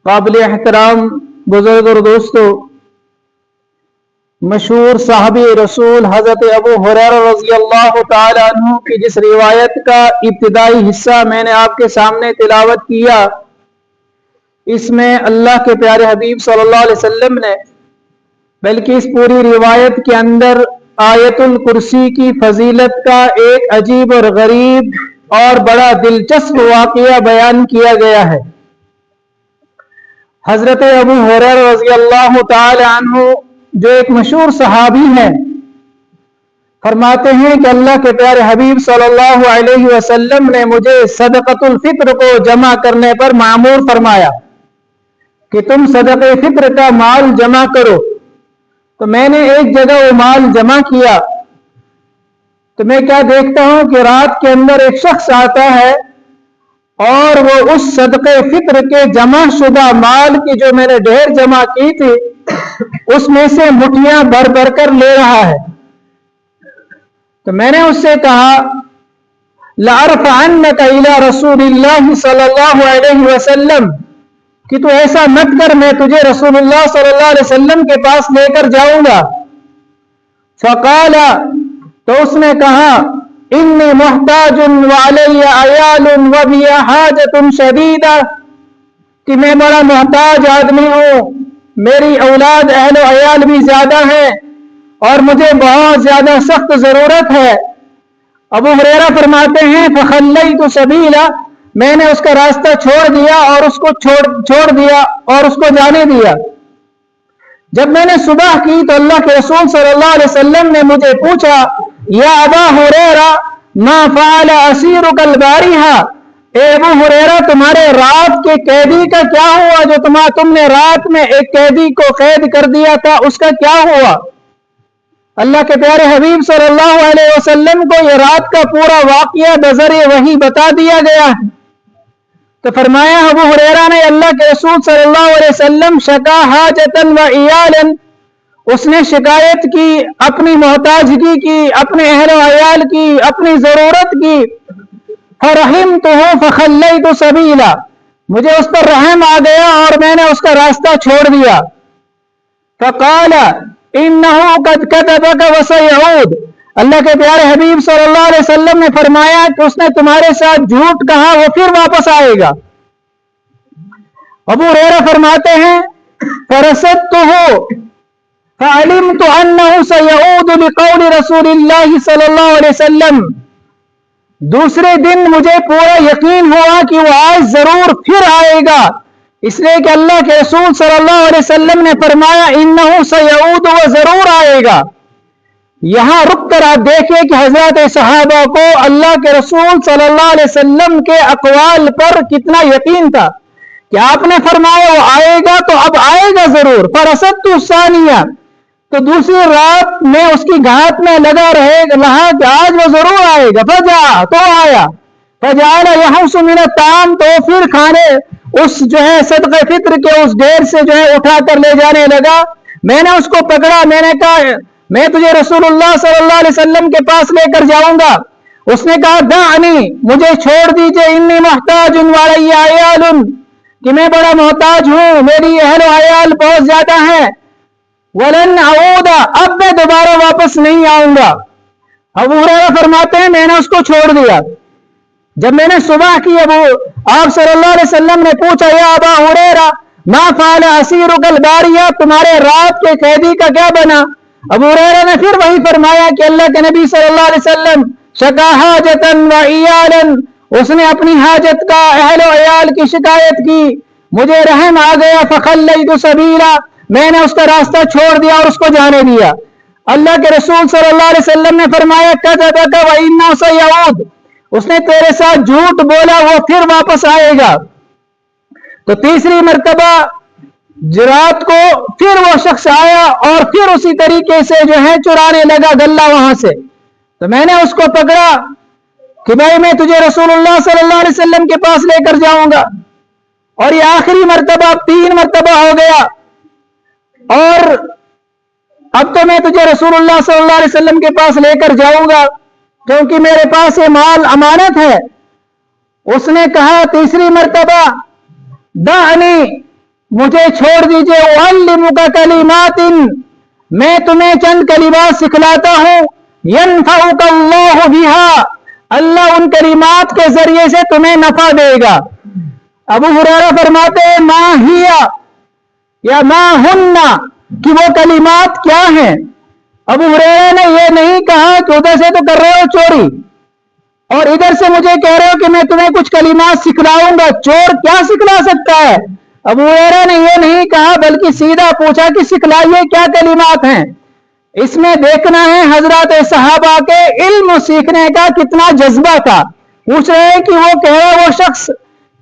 काबिल एहतराम बुजुर्ग और दोस्तों, मशहूर साहबी रसूल हजरत अबू हुरैरा रज़ियल्लाहु ताला अन्हु की जिस रिवायत का इब्तिदाई हिस्सा मैंने आपके सामने तिलावत किया, इसमें अल्लाह के प्यारे हबीब सल्लल्लाहु अलैहि वसल्लम ने बल्कि इस पूरी रिवायत के अंदर आयतुल कुर्सी की फजीलत का एक अजीब और गरीब और बड़ा दिलचस्प वाक़या बयान किया गया है। हजरत अबू हुरैरा रज़ियल्लाहु ताला अन्हु जो एक मशहूर सहाबी हैं, फरमाते हैं कि अल्लाह के प्यारे हबीब सल्लल्लाहु अलैहि वसल्लम ने मुझे सदक़तुल फित्र को जमा करने पर मामूर फरमाया कि तुम सदक़े फित्र का माल जमा करो। तो मैंने एक जगह वो माल जमा किया, तो मैं क्या देखता हूं कि रात के अंदर एक शख्स आता है और वो उस सदक़े फित्र के जमा शुदा माल की जो मैंने ढेर जमा की थी उसमें से मुठियां भर भर कर ले रहा है। तो मैंने उससे कहा, लअरफ़अन्नका इला रसूलिल्लाह सल्लल्लाहु अलैहि वसल्लम, कि तू ऐसा मत कर, मैं तुझे रसूलुल्लाह सल्लल्लाहु अलैहि वसल्लम के पास लेकर जाऊंगा। फ़क़ाला, तो उसने कहा, इन्नी मुहताजुन व अलैया अयालुन व बिया हाजतुन शदीदा, कि मैं बड़ा मोहताज आदमी हूं, मेरी औलाद अहल अयाल भी ज्यादा है और मुझे बहुत ज्यादा सख्त जरूरत है। अबू हुरैरा फरमाते हैं, फ़ख़ल्लैतु सबीला, मैंने उसका रास्ता छोड़ दिया और उसको छोड़ दिया और उसको जाने दिया। जब मैंने सुबह की तो अल्लाह के रसूल सल्लल्लाहु अलैहि वसल्लम ने मुझे पूछा, या अबा हुरैरा मा फ़अल असीरुकल बारिहा, ए अबू हुरैरा तुम्हारे रात के कैदी का क्या हुआ, जो तुमने रात में एक कैदी को कैद कर दिया था, उसका क्या हुआ। अल्लाह के प्यारे हबीब सल्लल्लाहु अलैहि वसल्लम को यह रात का पूरा वाक़या बज़रिए वही बता दिया गया है। तो फरमाया अबू हुरैरा ने, अल्लाह के रसूल सल्लल्लाहु अलैहि वसल्लम शका हाजतन व इयालन, उसने शिकायत की, अपनी मोहताजगी की, अपने अहल अयाल की, अपनी जरूरत की। फरहिमतुहु फ़ख़ल्लैतु सबीला, मुझे उस पर रहम आ गया और मैंने उसका रास्ता छोड़ दिया। फ़क़ाला इन्नहु क़द कज़बक व सयऊद, अल्लाह के प्यारे हबीब सल्लल्लाहु अलैहि वसल्लम ने फरमाया कि उसने तुम्हारे साथ झूठ कहा, वो फिर वापस आएगा। अबू हुरैरा फरमाते हैं, फरसदतुहु फ़अलिमतु अन्नहु सयऊद बिक़ौलि रसूलिल्लाहि सल्लल्लाहु अलैहि वसल्लम, दूसरे दिन मुझे पूरा यकीन हुआ कि वो आज जरूर फिर आएगा, इसलिए कि अल्लाह के रसूल सल्लल्लाहु अलैहि वसल्लम ने फरमाया इन्नहु सयऊद, वो जरूर आएगा। यहां रुक कर आप देखिए कि हजरत सहाबा को अल्लाह के रसूल सल्लल्लाहु अलैहि वसल्लम के अक़वाल पर कितना यकीन था कि आपने फरमाया वो आएगा तो अब आएगा जरूर। फरसदतु सानिया, तो दूसरी रात में उसकी घात में लगा रहा कि आज वो जरूर आएगा। फजा, तो आया। फजाला यहूसु मिन ताम, तो फिर खाने उस जो है सदक़े फित्र के उस ढेर से जो है उठा कर ले जाने लगा। मैंने उसको पकड़ा, मैंने कहा मैं तुझे रसूलुल्लाह सल्लल्लाहु अलैहि वसल्लम के पास लेकर जाऊंगा। उसने कहा, दानी, मुझे छोड़ दीजिए, इन्नी मुहताजुन व अलैया अयालुन, कि मैं बड़ा मोहताज हूं, मेरी अहल अयाल बहुत ज्यादा है। वलन अऊदा, अब मैं दोबारा वापस नहीं आऊंगा। अबू हुरैरा फरमाते हैं, मैंने उसको छोड़ दिया। जब मैंने सुबह की, आप सल्लल्लाहु अलैहि वसल्लम ने पूछा, या अबा हुरैरा मा फ़अल असीरुकल बारिया, तुम्हारे रात के कैदी का क्या बना। अबू हुरैरा ने फिर वही फरमाया कि अल्लाह के नबी सल्लल्लाहु अलैहि वसल्लम शका हाजतन व इयालन, उसने अपनी हाजत का, अहल अयाल की शिकायत की, मुझे रहम आ गया। फ़ख़ल्लैतु सबीला, मैंने उसका रास्ता छोड़ दिया और उसको जाने दिया। अल्लाह के रसूल सल्लल्लाहु अलैहि वसल्लम ने फरमाया, कज़बक व इन्नहु सयऊद, उसने तेरे साथ झूठ बोला, वो फिर वापस आएगा। तो तीसरी मर्तबा रात को फिर वो शख्स आया और फिर उसी तरीके से जो है चुराने लगा गल्ला वहां से। तो मैंने उसको पकड़ा कि भाई मैं तुझे रसूलुल्लाह सल्लल्लाहु अलैहि वसल्लम के पास लेकर जाऊंगा। और ये आखिरी मर्तबा, 3 मर्तबा हो गया, और अब तो मैं तुझे रसूलुल्लाह सल्लल्लाहु अलैहि वसल्लम के पास लेकर जाऊंगा क्योंकि मेरे पास ये माल अमानत है। उसने कहा तीसरी मर्तबा, दानी, मुझे छोड़ दीजिए। उअल्लिमुका कलिमातिन, मैं तुम्हें चंद कलिमात सिखलाता हूं। यनफउका अल्लाहु बिहा, अल्लाह उन कलिमात के जरिए से तुम्हें नफा देगा। अबू हुरैरा फरमाते हैं मा हिया या मा हुन्ना, कि वो कलिमात क्या हैं। अबू हुरैरा ने ये नहीं कहा कि उधर से तो कर रहे हो चोरी और इधर से मुझे कह रहे हो कि मैं तुम्हें कुछ कलिमात सिखलाऊंगा। चोर क्या सिखला सकता है। अबू हुरैरा ने ये नहीं कहा बल्कि सीधा पूछा कि सिखलाइए क्या कलिमात हैं। इसमें देखना है हजरत सहाबा के इल्म सीखने का कितना जज्बा था। पूछ रहे हैं कि वो कह रहा वो शख्स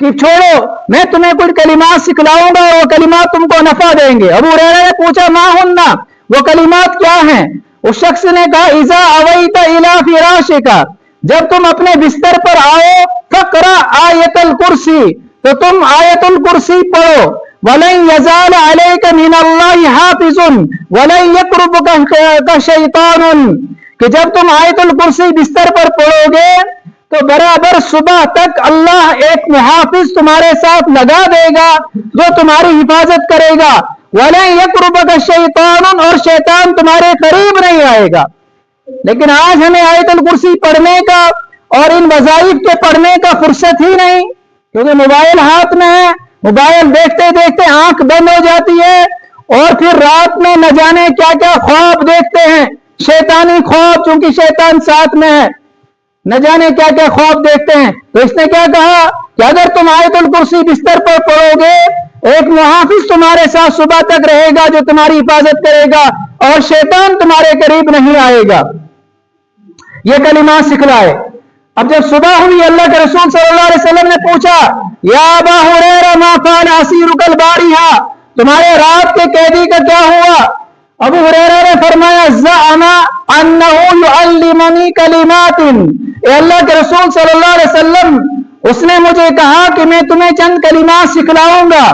कि छोड़ो मैं तुम्हें कुछ कलिमात सिखलाऊंगा और वो कलिमात तुमको नफा देंगे। अबू हुरैरा ने पूछा मा हुन्ना, वो कलिमात क्या हैं। उस शख्स ने कहा इजा अवैता इला फिराशिका, जब तुम अपने बिस्तर पर आओ फकरा आयतल कुर्सी, तो तुम आयतुल कुर्सी पढ़ो। वलन यजाल अलैका मिनल्लाहि हाफिजुन वलन यक़रुबका शैतानुन, कि जब तुम आयतुल कुर्सी बिस्तर पर पढ़ोगे तो बराबर सुबह तक अल्लाह एक मुहाफिज तुम्हारे साथ लगा देगा जो तुम्हारी हिफाजत करेगा। वलन यक़रुबका शैतानुन, और शैतान तुम्हारे करीब नहीं आएगा। लेकिन आज हमें आयतुल कुर्सी पढ़ने का और इन वज़ाइफ के पढ़ने का फुर्सत ही नहीं, क्योंकि मोबाइल हाथ में है। मोबाइल देखते देखते आंख बंद हो जाती है और फिर रात में न जाने क्या क्या ख्वाब देखते हैं, शैतानी ख्वाब, चूंकि शैतान साथ में है, न जाने क्या क्या ख्वाब देखते हैं। तो इसने क्या कहा कि अगर तुम आयतुल कुर्सी बिस्तर पर पढ़ोगे एक मुहाफिज तुम्हारे साथ सुबह तक रहेगा जो तुम्हारी हिफाजत करेगा और शैतान तुम्हारे करीब नहीं आएगा। ये कलिमा सिखलाए। अब जब सुबह हुई अल्लाह के रसूल सल्लल्लाहु अलैहि वसल्लम ने पूछा या अबा हुरैरा मा कान असीरुकल बारिहा, तुम्हारे रात के कैदी का क्या हुआ। अबू हुरैरा ने फरमाया ज़अमा अन्नहु युअल्लिमुनी कलिमातिन, अल्लाह के रसूल सल्लल्लाहु अलैहि वसल्लम उसने मुझे कहा कि मैं तुम्हें चंद कलिमात सिखलाऊंगा।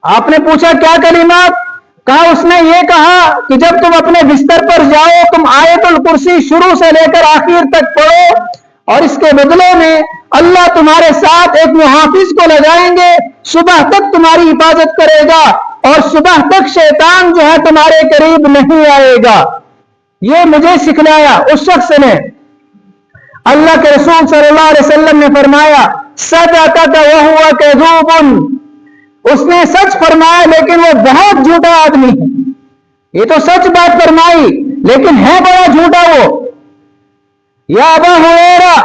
आपने पूछा क्या कलिमात। कहा उसने ये कहा कि जब तुम अपने बिस्तर पर जाओ तुम आयतुल कुर्सी शुरू से लेकर आखिर तक पढ़ो और इसके बदले में अल्लाह तुम्हारे साथ एक मुहाफिज को लगाएंगे, सुबह तक तुम्हारी हिफाजत करेगा और सुबह तक शैतान जो है तुम्हारे करीब नहीं आएगा। ये मुझे सिखलाया उस शख्स ने। अल्लाह के रसूल सल्लल्लाहु अलैहि वसल्लम ने फरमाया सदका व हुवा कज़ूबुन, उसने सच फरमाया लेकिन वो बहुत झूठा आदमी है। ये तो सच बात फरमाई लेकिन है बड़ा झूठा वो। या अबा हुरैरा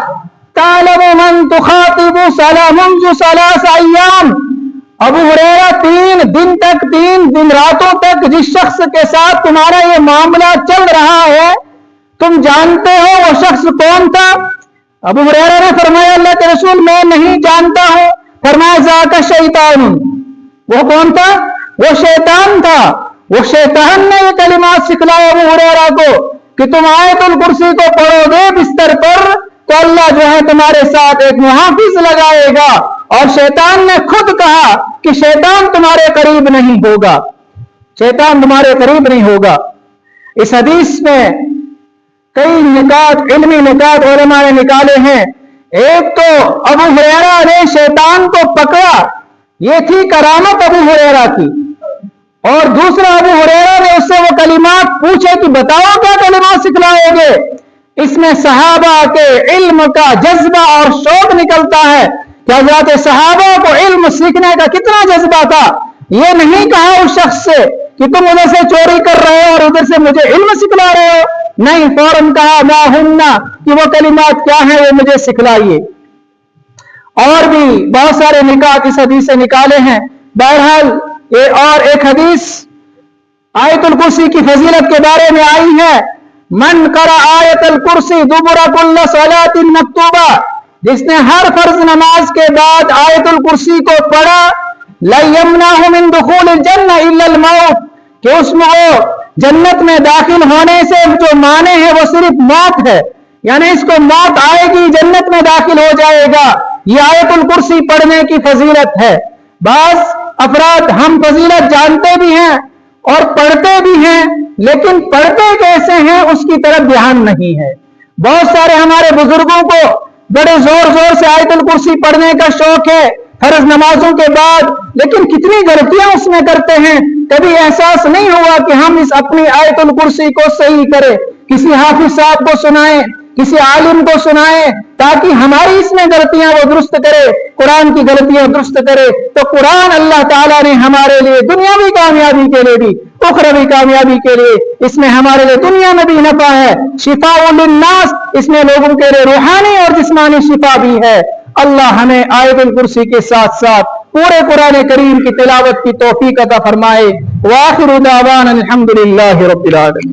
तालबु मन तुखातिबु सलामुन सलास अय्याम, अबू हुरैरा 3 दिन तक 3 दिन रातों तक जिस शख्स के साथ तुम्हारा ये मामला चल रहा है तुम जानते हो वो शख्स कौन था। अबू हुरैरा ने फरमाया अल्लाह के रसूल मैं नहीं जानता हूं। फरमाया ज़ाका शैतान, वो कौन था। वो शैतान था। वो शैतान ने ये कलिमात सिखलाया अबू हुरैरा को कि तुम आयतुल कुर्सी को पढ़ोगे बिस्तर पर तो अल्लाह जो है तुम्हारे साथ एक मुहाफिज लगाएगा। और शैतान ने खुद कहा कि शैतान तुम्हारे करीब नहीं होगा, शैतान तुम्हारे करीब नहीं होगा। इस हदीस में कई निकात, इल्मी निकात उलमा ने निकाले हैं। एक तो अबू हुरैरा ने शैतान को पकड़ा, ये थी करामत अबू हुरैरा की। और दूसरा अबू हुरैरा ने उससे वो कलिमात पूछे कि बताओ क्या कलिमात सिखलाओगे। इसमें सहाबा के इल्म का जज्बा और शौक निकलता है कि हज़रत सहाबा को इल्म सीखने का कितना जज्बा था। ये नहीं कहा उस शख्स से कि तुम उधर से चोरी कर रहे हो और उधर से मुझे इल्म सिखला रहे हो, नहीं, फौरन कहा मा हुन्ना, कि वो कलिमात क्या है वो मुझे सिखलाइए। और भी बहुत सारे निकात इस हदीस से निकाले हैं। बहरहाल ये और एक हदीस आयतुल कुर्सी की फजीलत के बारे में आई है। मन करा आयतुल कुर्सी दुबुरा कुल्ल सलातिन मक्तूबा, जिसने हर फर्ज नमाज के बाद आयतुल कुर्सी को पढ़ा ला यमनाहु मिन दुखूलिल जन्नह इल्लल मौत, कि उसमें वो जन्नत में दाखिल होने से जो माने हैं वो सिर्फ मौत है, यानी इसको मौत आएगी जन्नत में दाखिल हो जाएगा। ये आयतुल कुर्सी पढ़ने की फजीलत है। बास अफराद हम फजीलत जानते भी हैं और पढ़ते भी हैं, लेकिन पढ़ते कैसे हैं उसकी तरफ ध्यान नहीं है। बहुत सारे हमारे बुजुर्गों को बड़े जोर जोर से आयतुल कुर्सी पढ़ने का शौक है, فرض نمازوں کے بعد، لیکن کتنی غلطیاں اس میں کرتے ہیں. کبھی احساس نہیں ہوا کہ ہم اس اپنی آیت الکرسی کو صحیح کریں، کسی حافظ صاحب کو سنائیں، کسی عالم کو سنائیں تاکہ ہماری اس میں غلطیاں وہ درست کرے، قرآن کی غلطیاں درست کرے. تو قرآن اللہ تعالیٰ نے ہمارے لیے دنیاوی کامیابی کے لیے بھی اخروی کامیابی کے لیے اس میں ہمارے لیے دنیا میں بھی نفع ہے، شفاء للناس، اس میں لوگوں کے لیے روحانی اور جسمانی شفا بھی ہے. اللہ ہمیں آیت الکرسی کے ساتھ ساتھ پورے قرآن کریم کی تلاوت کی توفیق عطا فرمائے. وآخر دعوانا الحمدللہ رب العالمین.